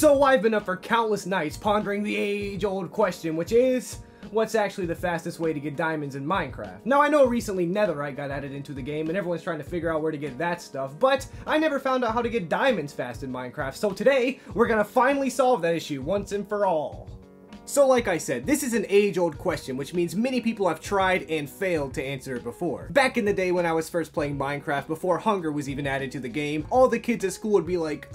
So I've been up for countless nights pondering the age-old question, which is, what's actually the fastest way to get diamonds in Minecraft? Now I know recently netherite got added into the game and everyone's trying to figure out where to get that stuff, but I never found out how to get diamonds fast in Minecraft, so today we're gonna finally solve that issue once and for all. So like I said, this is an age-old question, which means many people have tried and failed to answer it before. Back in the day when I was first playing Minecraft, before hunger was even added to the game, all the kids at school would be like,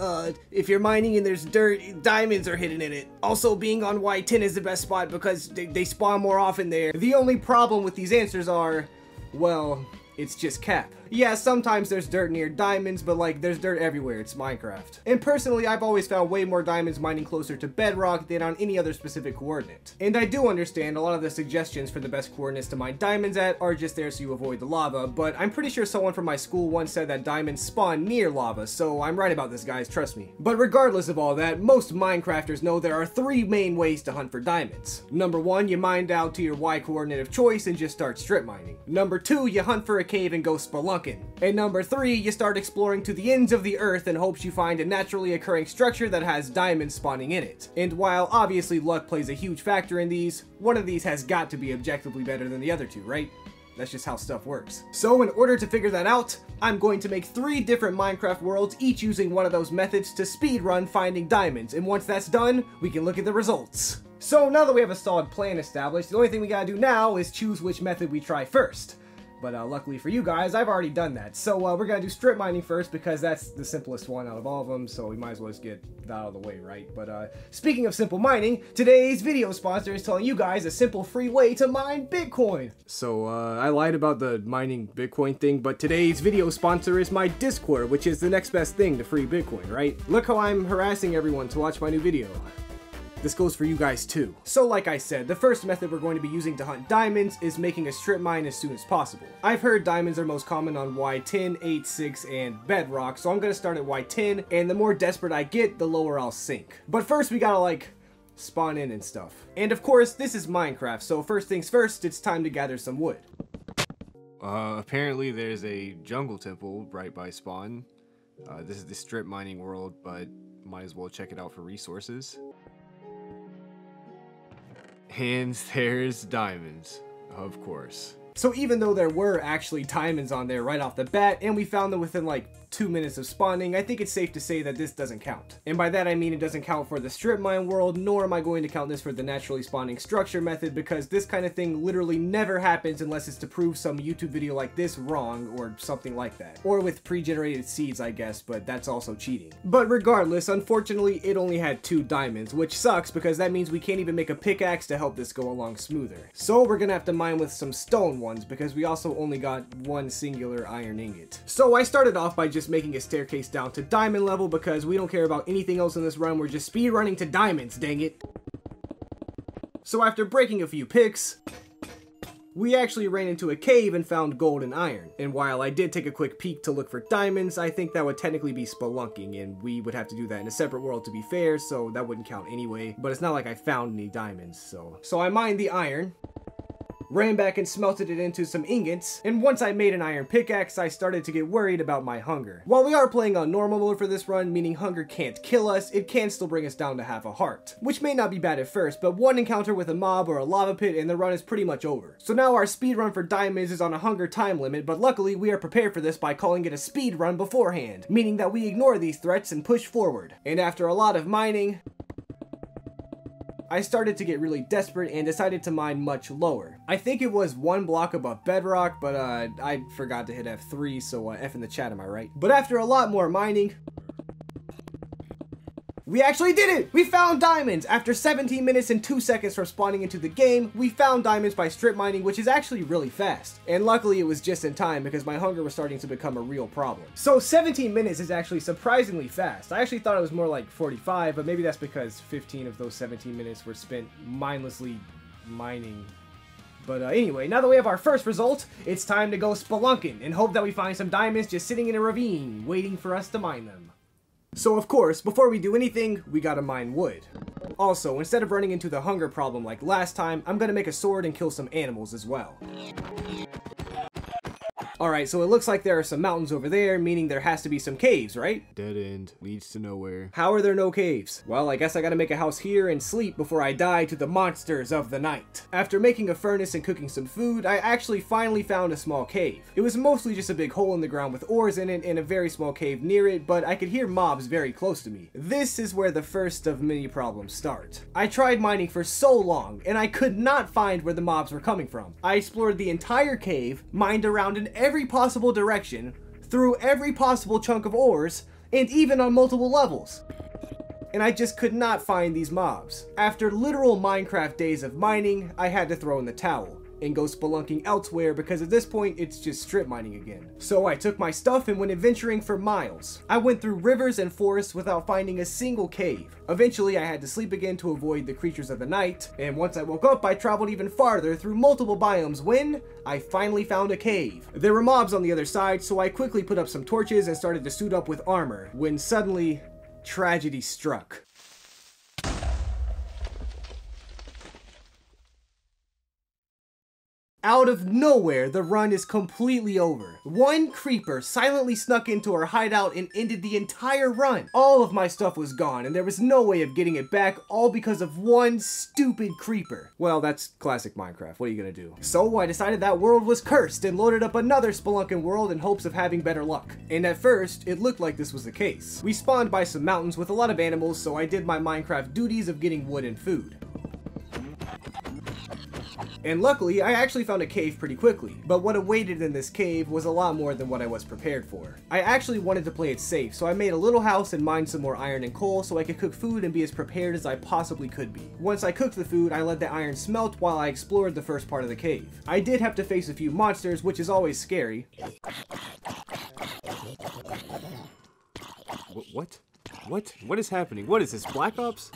if you're mining and there's dirt, diamonds are hidden in it. Also, being on Y10 is the best spot because they spawn more often there. The only problem with these answers are, well, it's just cap. Yeah, sometimes there's dirt near diamonds, but like, there's dirt everywhere, it's Minecraft. And personally, I've always found way more diamonds mining closer to bedrock than on any other specific coordinate. And I do understand a lot of the suggestions for the best coordinates to mine diamonds at are just there so you avoid the lava, but I'm pretty sure someone from my school once said that diamonds spawn near lava, so I'm right about this, guys, trust me. But regardless of all that, most Minecrafters know there are three main ways to hunt for diamonds. Number one, you mine down to your Y coordinate of choice and just start strip mining. Number two, you hunt for a cave and go spelunking. And number three, you start exploring to the ends of the earth in hopes you find a naturally occurring structure that has diamonds spawning in it. And while obviously luck plays a huge factor in these, one of these has got to be objectively better than the other two, right? That's just how stuff works. So in order to figure that out, I'm going to make 3 different Minecraft worlds, each using one of those methods to speedrun finding diamonds. And once that's done, we can look at the results. So now that we have a solid plan established, the only thing we gotta do now is choose which method we try first. But luckily for you guys, I've already done that. So we're gonna do strip mining first because that's the simplest one out of all of them, so we might as well just get that out of the way, right? But speaking of simple mining, today's video sponsor is telling you guys a simple free way to mine Bitcoin. So I lied about the mining Bitcoin thing, but today's video sponsor is my Discord, which is the next best thing to free Bitcoin, right? Look how I'm harassing everyone to watch my new video. This goes for you guys too. So like I said, the first method we're going to be using to hunt diamonds is making a strip mine as soon as possible. I've heard diamonds are most common on Y10, 8, 6, and bedrock, so I'm gonna start at Y10, and the more desperate I get, the lower I'll sink. But first we gotta like, spawn in and stuff. And of course, this is Minecraft, so first things first, it's time to gather some wood. Apparently there's a jungle temple right by spawn. This is the strip mining world, but might as well check it out for resources. And there's diamonds, of course. So even though there were actually diamonds on there right off the bat, and we found them within like 2 minutes of spawning, I think it's safe to say that this doesn't count. And by that I mean it doesn't count for the strip mine world, nor am I going to count this for the naturally spawning structure method, because this kind of thing literally never happens unless it's to prove some YouTube video like this wrong, or something like that. Or with pre-generated seeds, I guess, but that's also cheating. But regardless, unfortunately it only had 2 diamonds, which sucks because that means we can't even make a pickaxe to help this go along smoother. So we're gonna have to mine with some stone ones, because we also only got 1 singular iron ingot. So I started off by just making a staircase down to diamond level because we don't care about anything else in this run, we're just speed running to diamonds, dang it. So after breaking a few picks, we actually ran into a cave and found gold and iron. And while I did take a quick peek to look for diamonds, I think that would technically be spelunking, and we would have to do that in a separate world to be fair, so that wouldn't count anyway. But it's not like I found any diamonds, so I mined the iron, ran back and smelted it into some ingots, and once I made an iron pickaxe, I started to get worried about my hunger. While we are playing on normal mode for this run, meaning hunger can't kill us, it can still bring us down to half a heart. Which may not be bad at first, but one encounter with a mob or a lava pit and the run is pretty much over. So now our speed run for diamonds is on a hunger time limit, but luckily we are prepared for this by calling it a speed run beforehand, meaning that we ignore these threats and push forward. And after a lot of mining, I started to get really desperate and decided to mine much lower. I think it was 1 block above bedrock, but I forgot to hit F3, so F in the chat, am I right? But after a lot more mining, we actually did it! We found diamonds! After 17 minutes and 2 seconds from spawning into the game, we found diamonds by strip mining, which is actually really fast. And luckily it was just in time because my hunger was starting to become a real problem. So 17 minutes is actually surprisingly fast. I actually thought it was more like 45, but maybe that's because 15 of those 17 minutes were spent mindlessly mining. But anyway, now that we have our first result, it's time to go spelunking and hope that we find some diamonds just sitting in a ravine, waiting for us to mine them. So of course, before we do anything, we gotta mine wood. Also, instead of running into the hunger problem like last time, I'm gonna make a sword and kill some animals as well. Alright, so it looks like there are some mountains over there, meaning there has to be some caves, right? Dead end. Leads to nowhere. How are there no caves? Well, I guess I gotta make a house here and sleep before I die to the monsters of the night. After making a furnace and cooking some food, I actually finally found a small cave. It was mostly just a big hole in the ground with ores in it and a very small cave near it, but I could hear mobs very close to me. This is where the first of many problems start. I tried mining for so long, and I could not find where the mobs were coming from. I explored the entire cave, mined around in every possible direction, through every possible chunk of ores, and even on multiple levels. And I just could not find these mobs. After literal Minecraft days of mining, I had to throw in the towel and go spelunking elsewhere because at this point it's just strip mining again. So I took my stuff and went adventuring for miles. I went through rivers and forests without finding a single cave. Eventually I had to sleep again to avoid the creatures of the night, and once I woke up I traveled even farther through multiple biomes when I finally found a cave. There were mobs on the other side, so I quickly put up some torches and started to suit up with armor, when suddenly tragedy struck. Out of nowhere, the run is completely over. One creeper silently snuck into our hideout and ended the entire run. All of my stuff was gone, and there was no way of getting it back, all because of one stupid creeper. Well, that's classic Minecraft. What are you gonna do? So I decided that world was cursed and loaded up another spelunking world in hopes of having better luck. And at first, it looked like this was the case. We spawned by some mountains with a lot of animals, so I did my Minecraft duties of getting wood and food. And luckily, I actually found a cave pretty quickly, but what awaited in this cave was a lot more than what I was prepared for. I actually wanted to play it safe, so I made a little house and mined some more iron and coal so I could cook food and be as prepared as I possibly could be. Once I cooked the food, I let the iron smelt while I explored the first part of the cave. I did have to face a few monsters, which is always scary. What? What is happening? What is this, Black Ops?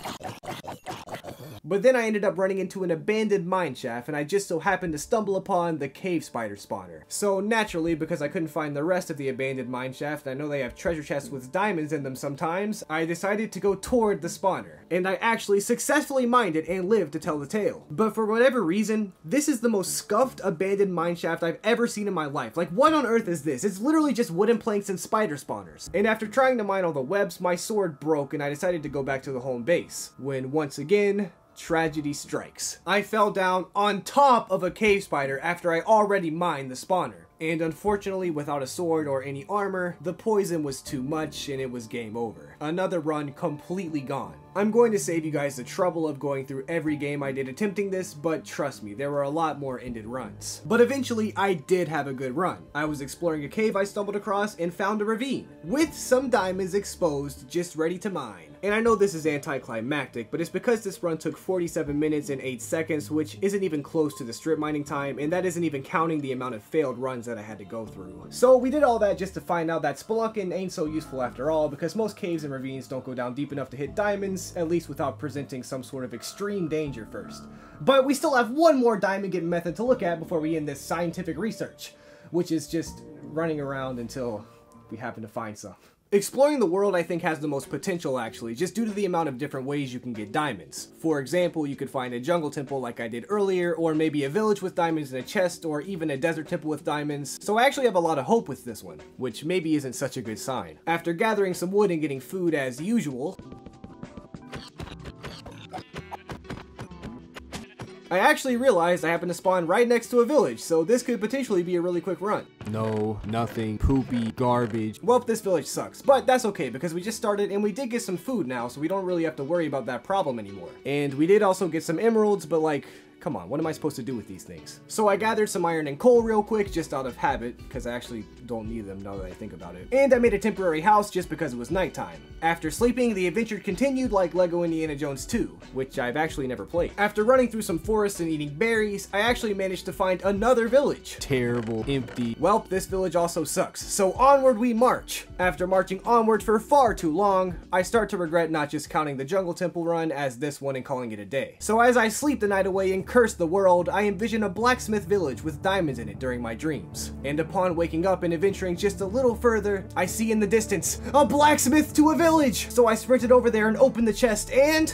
But then I ended up running into an abandoned mine shaft, and I just so happened to stumble upon the cave spider spawner. So naturally, because I couldn't find the rest of the abandoned mine shaft, I know they have treasure chests with diamonds in them sometimes, I decided to go toward the spawner. And I actually successfully mined it and lived to tell the tale. But for whatever reason, this is the most scuffed abandoned mine shaft I've ever seen in my life. Like, what on earth is this? It's literally just wooden planks and spider spawners. And after trying to mine all the webs, my sword broke and I decided to go back to the home base. When once again, tragedy strikes. I fell down on top of a cave spider after I already mined the spawner. And unfortunately, without a sword or any armor, the poison was too much and it was game over. Another run completely gone. I'm going to save you guys the trouble of going through every game I did attempting this, but trust me, there were a lot more ended runs. But eventually, I did have a good run. I was exploring a cave I stumbled across and found a ravine, with some diamonds exposed, just ready to mine. And I know this is anticlimactic, but it's because this run took 47 minutes and 8 seconds, which isn't even close to the strip mining time, and that isn't even counting the amount of failed runs that I had to go through. So we did all that just to find out that spelunking ain't so useful after all, because most caves and ravines don't go down deep enough to hit diamonds, at least without presenting some sort of extreme danger first. But we still have one more diamond getting method to look at before we end this scientific research, which is just running around until we happen to find some. Exploring the world, I think, has the most potential actually, just due to the amount of different ways you can get diamonds. For example, you could find a jungle temple like I did earlier, or maybe a village with diamonds in a chest, or even a desert temple with diamonds. So I actually have a lot of hope with this one, which maybe isn't such a good sign. After gathering some wood and getting food as usual, I actually realized I happened to spawn right next to a village, so this could potentially be a really quick run. No, nothing, poopy, garbage. Well, this village sucks, but that's okay because we just started and we did get some food now, so we don't really have to worry about that problem anymore. And we did also get some emeralds, but like, come on, what am I supposed to do with these things? So I gathered some iron and coal real quick, just out of habit, because I actually don't need them now that I think about it. And I made a temporary house just because it was nighttime. After sleeping, the adventure continued like Lego Indiana Jones 2, which I've actually never played. After running through some forests and eating berries, I actually managed to find another village. Terrible, empty. Well, this village also sucks, so onward we march. After marching onward for far too long, I start to regret not just counting the jungle temple run as this one and calling it a day. So as I sleep the night away and curse the world, I envision a blacksmith village with diamonds in it during my dreams. And upon waking up and adventuring just a little further, I see in the distance a blacksmith to a village! So I sprinted over there and opened the chest and...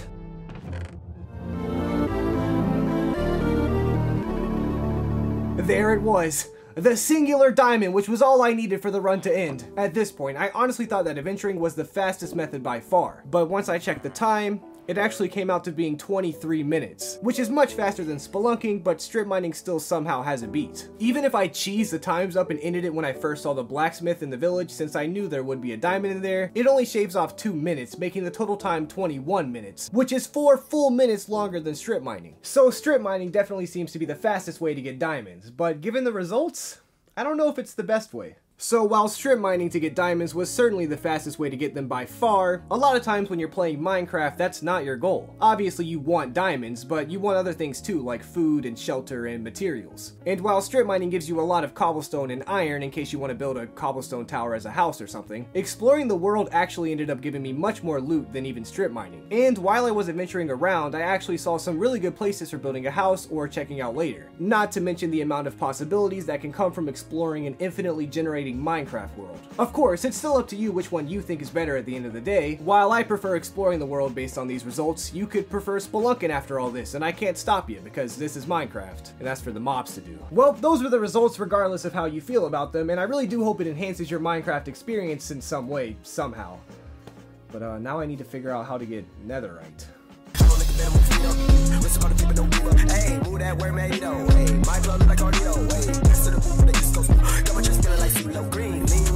there it was. the singular diamond, which was all I needed for the run to end. At this point, I honestly thought that adventuring was the fastest method by far, but once I checked the time, it actually came out to being 23 minutes, which is much faster than spelunking, but strip mining still somehow has a beat. Even if I cheesed the times up and ended it when I first saw the blacksmith in the village, since I knew there would be a diamond in there, it only shaves off 2 minutes, making the total time 21 minutes, which is 4 full minutes longer than strip mining. So strip mining definitely seems to be the fastest way to get diamonds, but given the results, I don't know if it's the best way. So while strip mining to get diamonds was certainly the fastest way to get them by far, a lot of times when you're playing Minecraft, that's not your goal. Obviously you want diamonds, but you want other things too, like food and shelter and materials. And while strip mining gives you a lot of cobblestone and iron in case you want to build a cobblestone tower as a house or something, exploring the world actually ended up giving me much more loot than even strip mining. And while I was adventuring around, I actually saw some really good places for building a house or checking out later. Not to mention the amount of possibilities that can come from exploring an infinitely generating Minecraft world. Of course, it's still up to you which one you think is better at the end of the day. While I prefer exploring the world based on these results, you could prefer spelunking after all this, and I can't stop you because this is Minecraft, and that's for the mobs to do. Well, those were the results regardless of how you feel about them, and I really do hope it enhances your Minecraft experience in some way, somehow. But now I need to figure out how to get netherite. Hey, move that word made though. Hey, my blood look like cardio. Hey, to the move, the East Coast. Got my chest feeling like CeeLo Green.